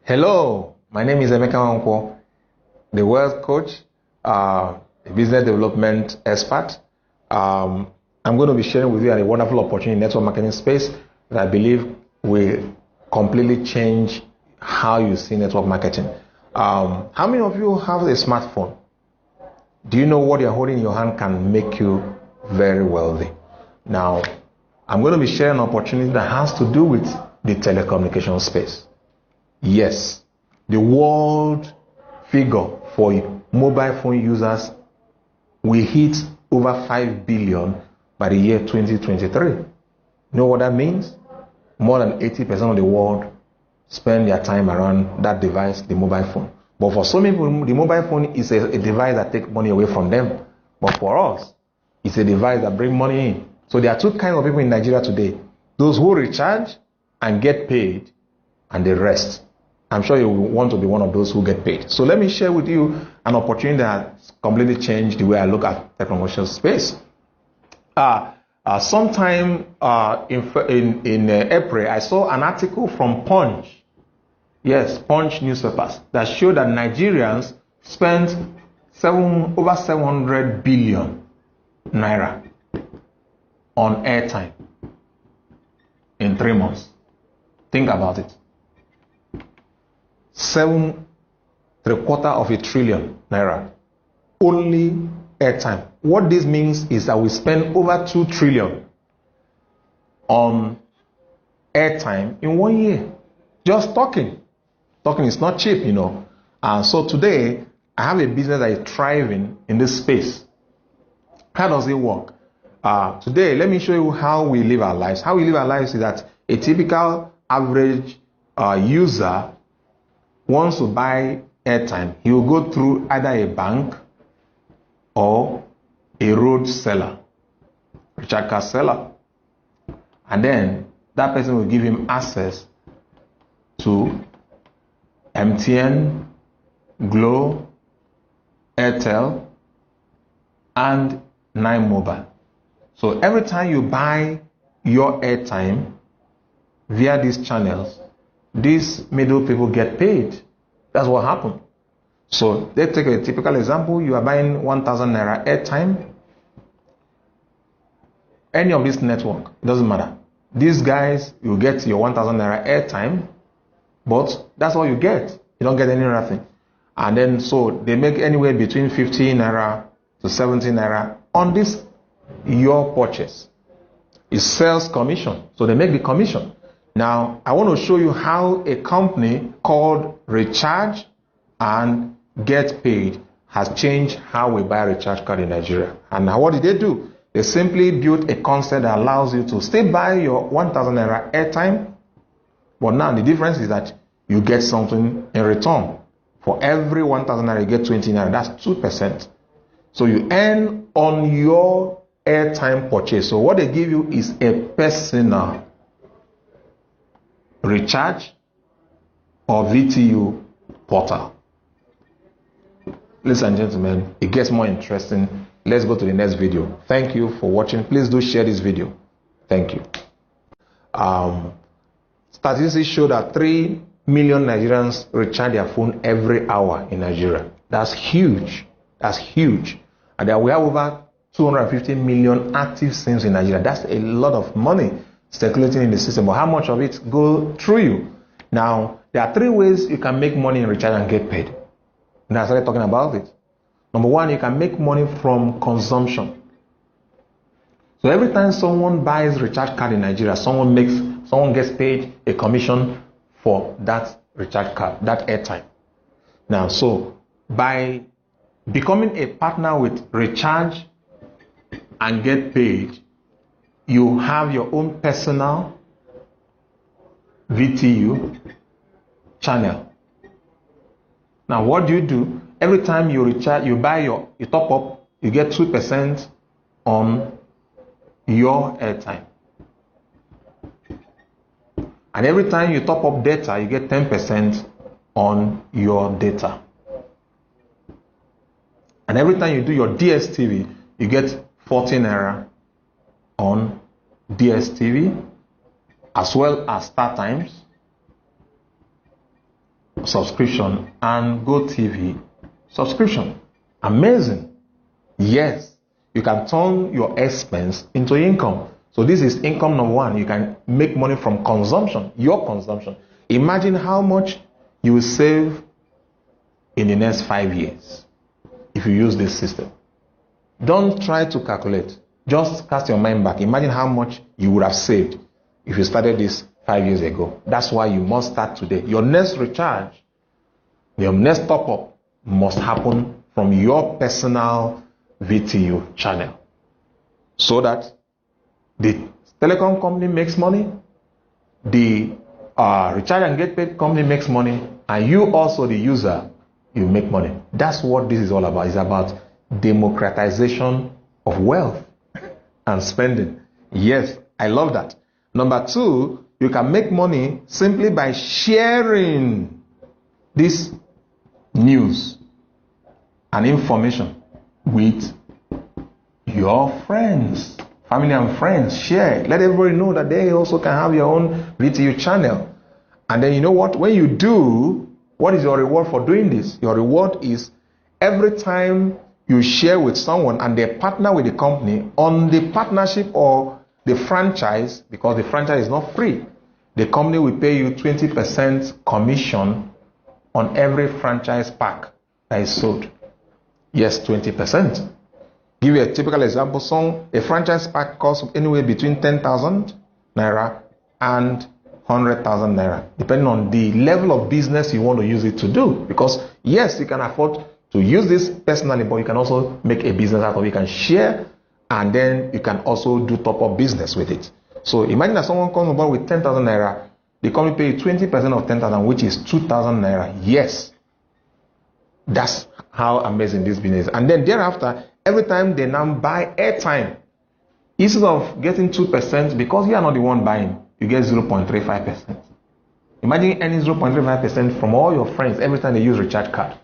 Hello, my name is Emeka Nwankwo, the wealth coach, a business development expert. I'm going to be sharing with you a wonderful opportunity in network marketing space that I believe will completely change how you see network marketing. How many of you have a smartphone? Do you know what you're holding in your hand can make you very wealthy? Now, I'm going to be sharing an opportunity that has to do with the telecommunication space. Yes, the world figure for mobile phone users will hit over 5 billion by the year 2023. You know what that means? More than 80% of the world spend their time around that device, the mobile phone. But for some people, the mobile phone is a device that takes money away from them. But for us, it's a device that brings money in. So there are two kinds of people in Nigeria today. Those who recharge and get paid, and the rest. I'm sure you want to be one of those who get paid. So let me share with you an opportunity that has completely changed the way I look at technological space. Sometime in April, I saw an article from Punch. Yes, Punch newspapers that showed that Nigerians spent over 700 billion naira on airtime in 3 months. Think about it. 7.75 trillion naira only airtime. What this means is that we spend over 2 trillion on airtime in 1 year. Just talking. Talking is not cheap, you know. So today, I have a business that is thriving in this space. How does it work? Today, let me show you how we live our lives. How we live our lives is that a typical average user wants to buy airtime. He will go through either a bank or a road seller, recharge card seller. And then that person will give him access to MTN, Glo, Airtel, and 9mobile. So every time you buy your airtime via these channels, these middle people get paid. That's what happened. So let's take a typical example. You are buying 1,000 naira airtime. Any of this network, it doesn't matter. These guys, you get your 1,000 naira airtime, but that's all you get. You don't get any other thing. And then so they make anywhere between 15 naira to 17 naira on this your purchase. It's sales commission. So they make the commission. Now, I want to show you how a company called Recharge and Get Paid has changed how we buy a recharge card in Nigeria. And now what did they do? They simply built a concept that allows you to still buy your 1,000 naira airtime, but now the difference is that you get something in return. For every 1,000 naira, you get 20 naira. That's 2%. So you earn on your airtime purchase. So what they give you is a personal recharge or VTU portal. Ladies and gentlemen, it gets more interesting. Let's go to the next video. Thank you for watching. Please do share this video. Thank you. Statistics show that 3 million Nigerians recharge their phone every hour in Nigeria. That's huge. That's huge. And we have over 250 million active SIMs in Nigeria. That's a lot of money circulating in the system. But how much of it go through you? Now, there are 3 ways you can make money in recharge and get paid. And I started talking about it. Number 1, you can make money from consumption. So every time someone buys recharge card in Nigeria, someone gets paid a commission for that recharge card, that airtime. Now, so by becoming a partner with Recharge and Get Paid, you have your own personal VTU channel. Now, what do? Every time you recharge, you top up, you get 2% on your airtime. And every time you top up data, you get 10% on your data. And every time you do your DSTV, you get 14 naira on DSTV, as well as StarTimes, subscription and GoTV subscription. Amazing. Yes, you can turn your expense into income. So this is income number one. You can make money from consumption, your consumption. Imagine how much you will save in the next 5 years if you use this system. Don't try to calculate. Just cast your mind back. Imagine how much you would have saved if you started this 5 years ago. That's why you must start today. Your next recharge, your next top up must happen from your personal VTU channel, so that the telecom company makes money, the recharge and get paid company makes money, and you also, the user, you make money. That's what this is all about. It's about democratization of wealth and spending. Yes, I love that. Number two, you can make money simply by sharing this news and information with your friends, family and friends. Share it. Let everybody know that they also can have your own VTU channel. And then you know what? When you do, what is your reward for doing this? Your reward is every time you share with someone and they partner with the company on the partnership or the franchise, because the franchise is not free, the company will pay you 20% commission on every franchise pack that is sold. Yes, 20%. Give you a typical example. A franchise pack costs anywhere between 10,000 naira and 100,000 naira, depending on the level of business you want to use it to do. Because yes, you can afford to use this personally, but you can also make a business out of it. You can share, and then you can also do top-up business with it. So imagine that someone comes on board with 10,000 naira, the company pays 20% of 10,000, which is 2,000 naira. Yes, that's how amazing this business is. And then thereafter, every time they now buy airtime, instead of getting 2%, because you are not the one buying, you get 0.35%. Imagine earning 0.35% from all your friends every time they use recharge card.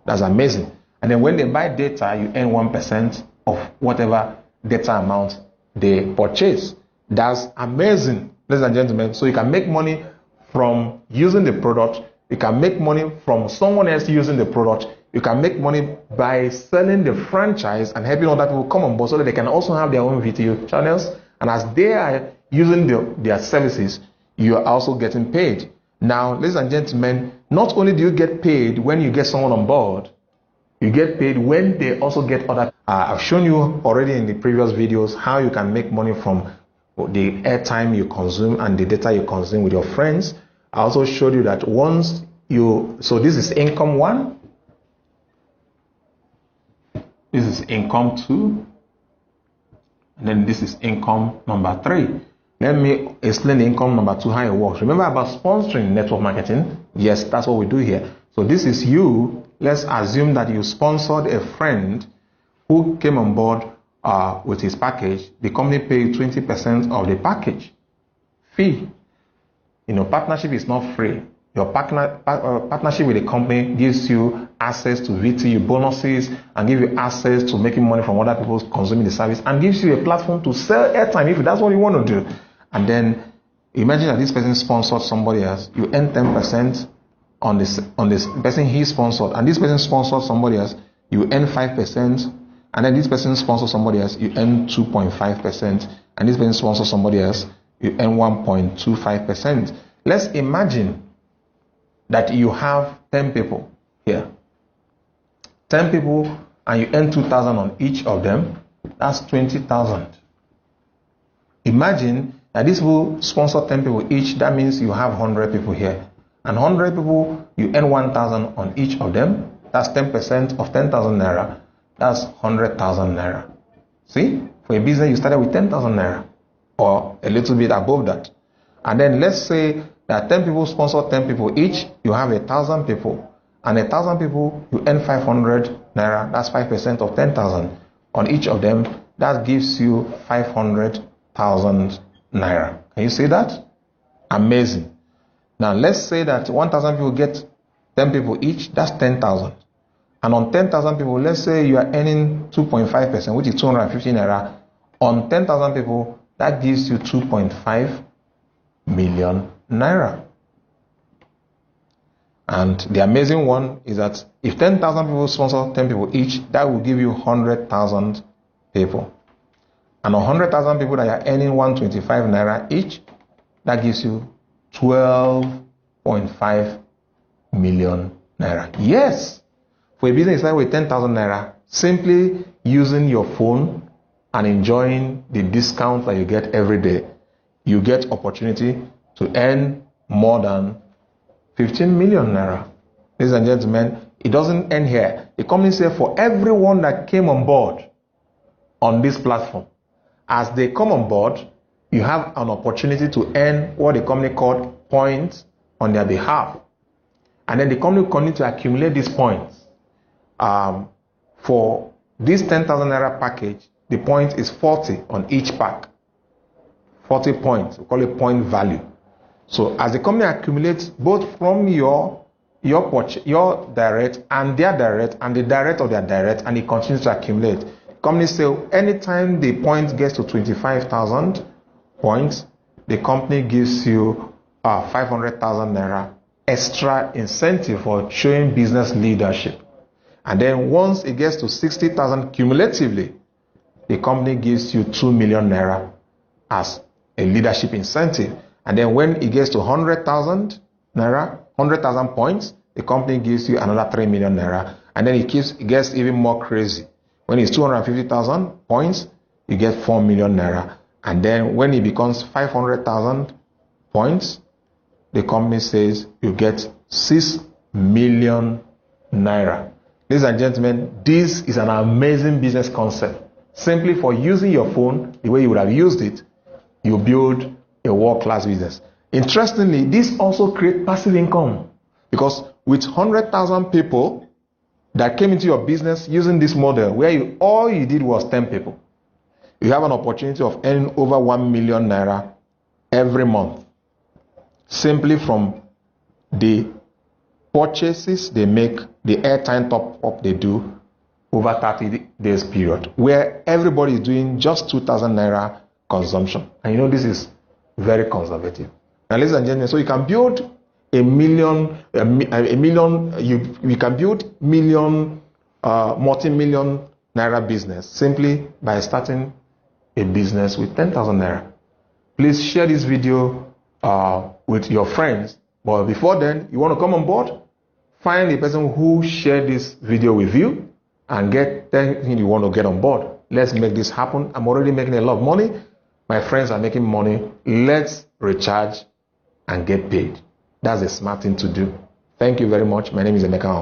That's amazing. And then when they buy data, you earn 1% of whatever data amount they purchase. That's amazing, ladies and gentlemen. So you can make money from using the product. You can make money from someone else using the product. You can make money by selling the franchise and helping other people come on board so that they can also have their own VTU channels. And as they are using their services, you are also getting paid. Now, ladies and gentlemen, not only do you get paid when you get someone on board, you get paid when they also get other. I've shown you already in the previous videos how you can make money from the airtime you consume and the data you consume with your friends. I also showed you that once you, so this is income one, this is income two, and then this is income number three. Let me explain the income number two, how it works. Remember about sponsoring network marketing? Yes, that's what we do here. So this is you. Let's assume that you sponsored a friend who came on board with his package. The company paid 20% of the package fee. You know, partnership is not free. Your partnership with the company gives you access to VTU bonuses and give you access to making money from other people consuming the service, and gives you a platform to sell airtime if that's what you want to do. And then imagine that this person sponsored somebody else. You earn 10% on this person he sponsored, and this person sponsored somebody else. You earn 5%, and then this person sponsored somebody else. You earn 2.5%, and this person sponsored somebody else. You earn 1.25%. Let's imagine that you have 10 people here. 10 people, and you earn 2,000 on each of them. That's 20,000. Imagine that these people sponsor 10 people each. That means you have 100 people here. And 100 people, you earn 1,000 on each of them. That's 10% of 10,000 naira. That's 100,000 naira. See? For a business, you started with 10,000 naira. Or a little bit above that. And then let's say that 10 people sponsor 10 people each. You have 1,000 people. And 1,000 people, you earn 500 naira. That's 5% of 10,000 on each of them. That gives you 500,000 naira. Can you see that? Amazing. Now let's say that 1,000 people get 10 people each. That's 10,000. And on 10,000 people, let's say you are earning 2.5%, which is 250 naira. On 10,000 people, that gives you 2.5 million naira. And the amazing one is that if 10,000 people sponsor 10 people each, that will give you 100,000 people. And 100,000 people that are earning 125 naira each, that gives you 12.5 million naira. Yes, for a business started with 10,000 naira, simply using your phone and enjoying the discount that you get every day, you get opportunity to earn more than 15 million naira. Ladies and gentlemen, it doesn't end here. The company said for everyone that came on board on this platform, as they come on board, you have an opportunity to earn what the company called points on their behalf. And then the company will continue to accumulate these points. For this 10,000 naira package, the point is 40 on each pack. 40 points, we call it point value. So as the company accumulates both from your direct and their direct and the direct of their direct, and it continues to accumulate. Companies say anytime the point gets to 25,000 points, the company gives you 500,000 naira extra incentive for showing business leadership. And then once it gets to 60,000 cumulatively, the company gives you 2 million naira as a leadership incentive. And then when it gets to 100,000 naira, 100,000 points, the company gives you another 3 million naira. And then it gets even more crazy. When it's 250,000 points, you get 4 million naira. And then when it becomes 500,000 points, the company says you get 6 million naira. Ladies and gentlemen, this is an amazing business concept. Simply for using your phone the way you would have used it, you build a world-class business. Interestingly, this also creates passive income, because with 100,000 people that came into your business using this model, where all you did was 10 people, you have an opportunity of earning over 1 million naira every month, simply from the purchases they make, the airtime top-up they do over 30 days period, where everybody is doing just 2,000 naira consumption. And you know this is very conservative. Now, ladies and gentlemen, so you can build you can build multi-million naira business simply by starting a business with 10,000 naira. Please share this video with your friends. But before then, you want to come on board, find the person who shared this video with you and get everything you want to get on board. Let's make this happen. I'm already making a lot of money. My friends are making money. Let's recharge and get paid. That's a smart thing to do. Thank you very much. My name is Emeka.